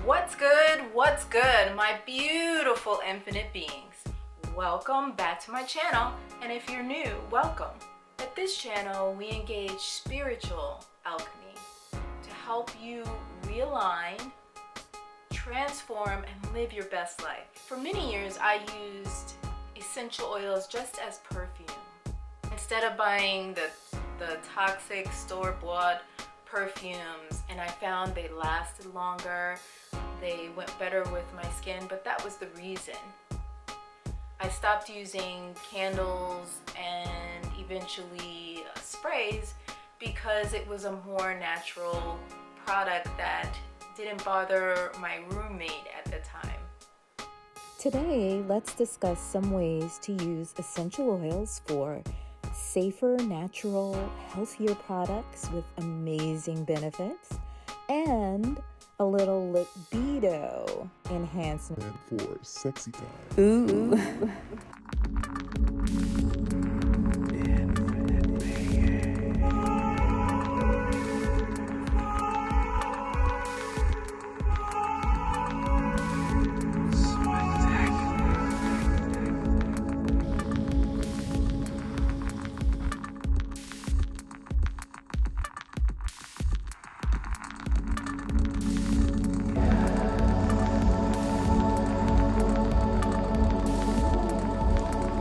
What's good? What's good, my beautiful infinite beings? Welcome back to my channel, and if you're new, welcome. At this channel, we engage spiritual alchemy to help you realign, transform, and live your best life. For many years, I used essential oils just as perfume. Instead of buying the toxic store-bought perfumes, and I found they lasted longer, they went better with my skin, but that was the reason. I stopped using candles and eventually sprays because it was a more natural product that didn't bother my roommate at the time. Today, let's discuss some ways to use essential oils for safer, natural, healthier products with amazing benefits and a little libido enhancement for Sassy Time. Ooh.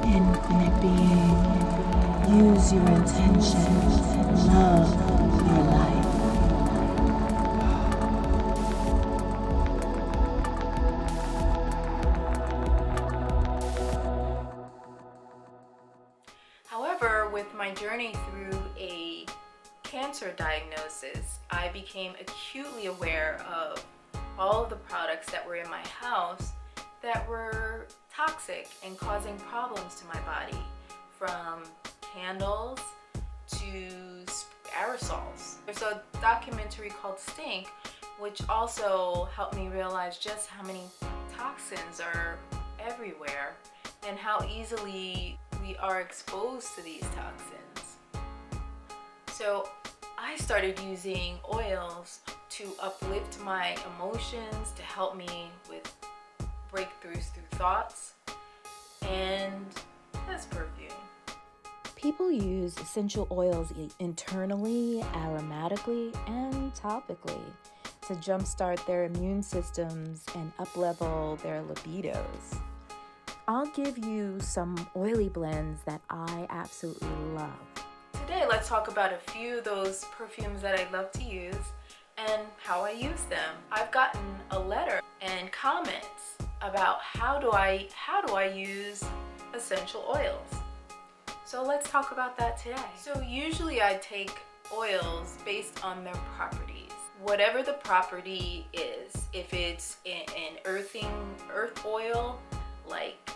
Infinite being, use your intention, love your life. However, with my journey through a cancer diagnosis, I became acutely aware of all of the products that were in my house that were toxic and causing problems to my body, from candles to aerosols. There's a documentary called Stink, which also helped me realize just how many toxins are everywhere and how easily we are exposed to these toxins. So I started using oils to uplift my emotions, to help me with breakthroughs through thoughts, and that's perfume. People use essential oils internally, aromatically, and topically to jumpstart their immune systems and uplevel their libidos. I'll give you some oily blends that I absolutely love. Today, let's talk about a few of those perfumes that I love to use and how I use them. I've gotten a letter and comments about how do I use essential oils. So let's talk about that today. So usually I take oils based on their properties. Whatever the property is, if it's an earth oil like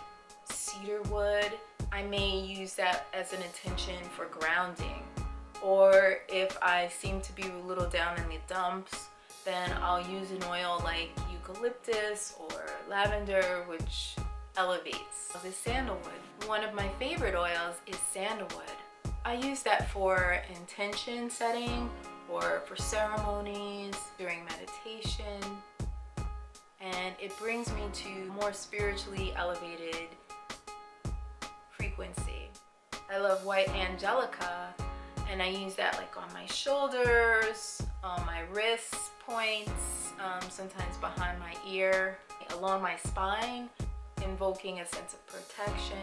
cedar wood, I may use that as an intention for grounding. Or if I seem to be a little down in the dumps, then I'll use an oil like eucalyptus or lavender, which elevates. The sandalwood. One of my favorite oils is sandalwood. I use that for intention setting or for ceremonies, during meditation, and it brings me to more spiritually elevated frequency. I love white angelica, and I use that like on my shoulders, on my wrist points, sometimes behind my ear, along my spine, invoking a sense of protection.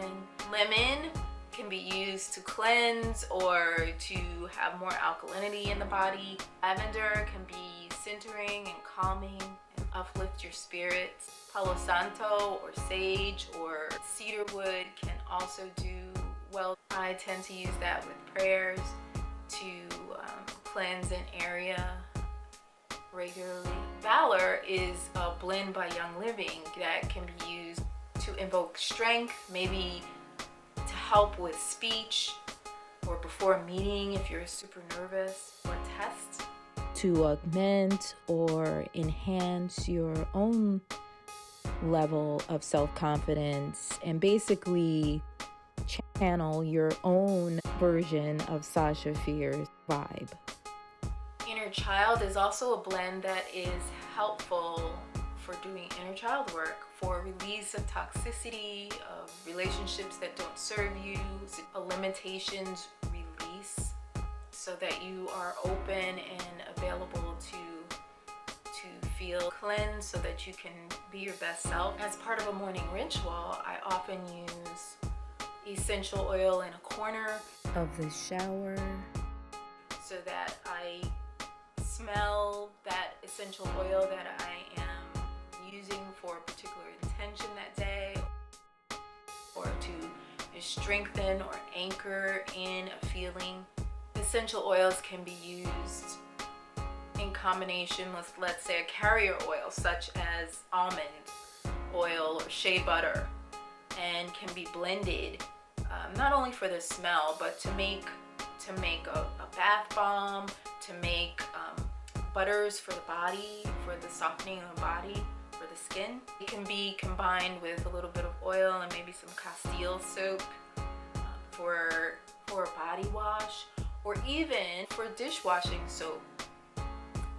Lemon can be used to cleanse or to have more alkalinity in the body. Lavender can be centering and calming and uplift your spirits. Palo Santo or sage or cedar wood can also do well. I tend to use that with prayers to cleanse an area regularly. Valor is a blend by Young Living that can be used to invoke strength, maybe to help with speech or before a meeting if you're super nervous, or test. To augment or enhance your own level of self-confidence and basically channel your own version of Sasha Fierce's vibe. Inner Child is also a blend that is helpful child work, for release of toxicity, of relationships that don't serve you, a limitations release, so that you are open and available to feel cleansed, so that you can be your best self. As part of a morning ritual, I often use essential oil in a corner of the shower, so that I smell that essential oil that I am using for a particular intention that day, or to strengthen or anchor in a feeling. Essential oils can be used in combination with, let's say, a carrier oil such as almond oil or shea butter, and can be blended not only for the smell, but to make a bath bomb, to make butters for the body, for the softening of the body, for the skin. It can be combined with a little bit of oil and maybe some Castile soap for a body wash, or even for dishwashing soap.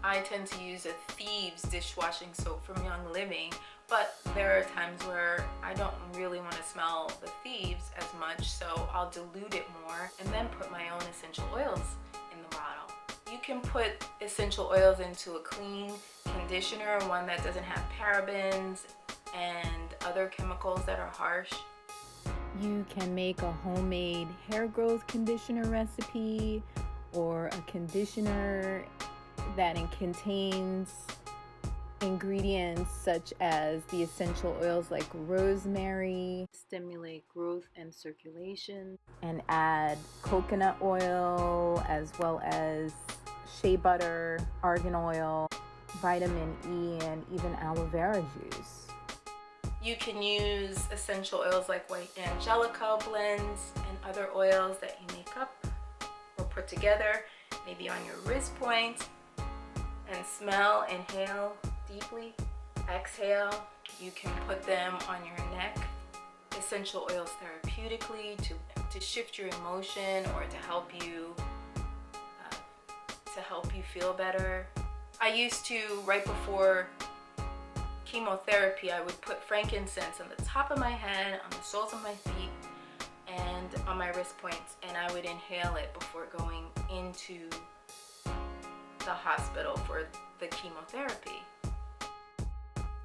I tend to use a Thieves dishwashing soap from Young Living, but there are times where I don't really want to smell the Thieves as much, so I'll dilute it more and then put my own essential oils in the bottle. You can put essential oils into a clean conditioner, one that doesn't have parabens and other chemicals that are harsh. You can make a homemade hair growth conditioner recipe, or a conditioner that contains ingredients such as the essential oils like rosemary, stimulate growth and circulation, and add coconut oil as well as shea butter, argan oil, vitamin E, and even aloe vera juice. You can use essential oils like white angelica blends and other oils that you make up or put together, maybe on your wrist point, and smell, inhale deeply, exhale. You can put them on your neck. Essential oils therapeutically to shift your emotion, or to help you feel better. I used to, right before chemotherapy, I would put frankincense on the top of my head, on the soles of my feet, and on my wrist points, and I would inhale it before going into the hospital for the chemotherapy.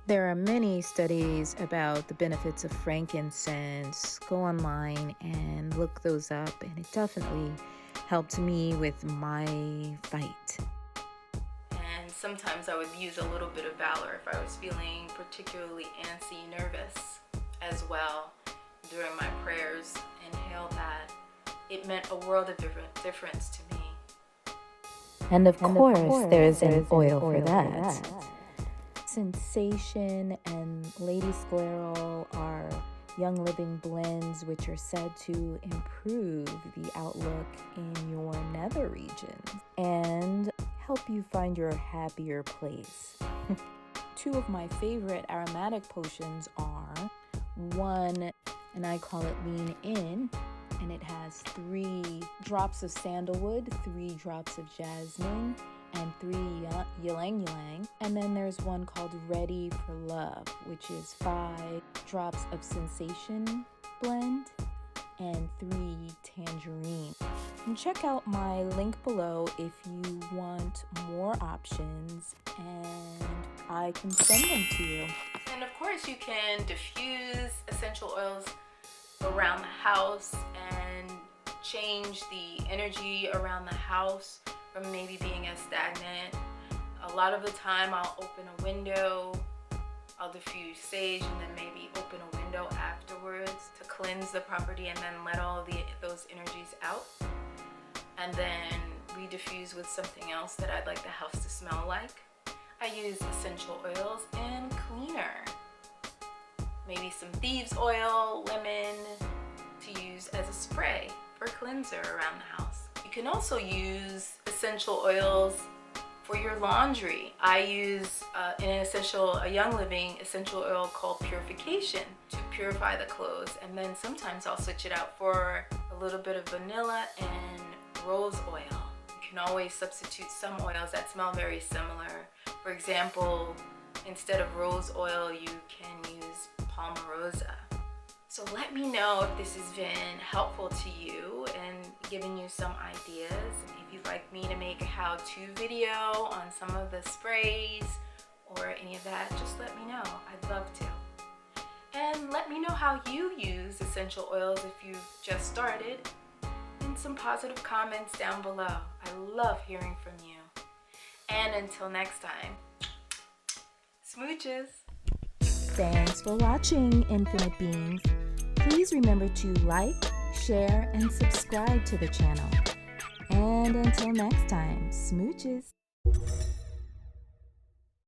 There are many studies about the benefits of frankincense. Go online and look those up, and it definitely helped me with my fight. And sometimes I would use a little bit of Valor if I was feeling particularly antsy, nervous as well. During my prayers, inhale that. It meant a world of difference to me. And of course, there's an oil for that. Sensation and Lady Scleral are Young Living blends which are said to improve the outlook in your nether regions and help you find your happier place. Two of my favorite aromatic potions are one, and I call it Lean In, and it has 3 drops of sandalwood, 3 drops of jasmine, and 3 ylang ylang. And then there's one called Ready for Love, which is 5 drops of sensation blend and 3 tangerine. And check out my link below if you want more options, and I can send them to you. And of course, you can diffuse essential oils around the house and change the energy around the house from maybe being as stagnant. A lot of the time I'll open a window, I'll diffuse sage, and then maybe open a window afterwards to cleanse the property and then let all of those energies out, and then re-diffuse with something else that I'd like the house to smell like. I use essential oils and cleaner. Maybe some thieves oil, lemon, to use as a spray for cleanser around the house. You can also use essential oils for your laundry. I use a Young Living essential oil called Purification to purify the clothes, and then sometimes I'll switch it out for a little bit of vanilla and rose oil. You can always substitute some oils that smell very similar. For example, Instead of rose oil, you can use palmarosa. So let me know if this has been helpful to you and giving you some ideas. If you'd like me to make a how-to video on some of the sprays or any of that, just let me know. I'd love to. And let me know how you use essential oils if you've just started, and some positive comments down below. I love hearing from you. And until next time, smooches. Thanks for watching, Infinite Beings. Please remember to like, share, and subscribe to the channel. And until next time, smooches.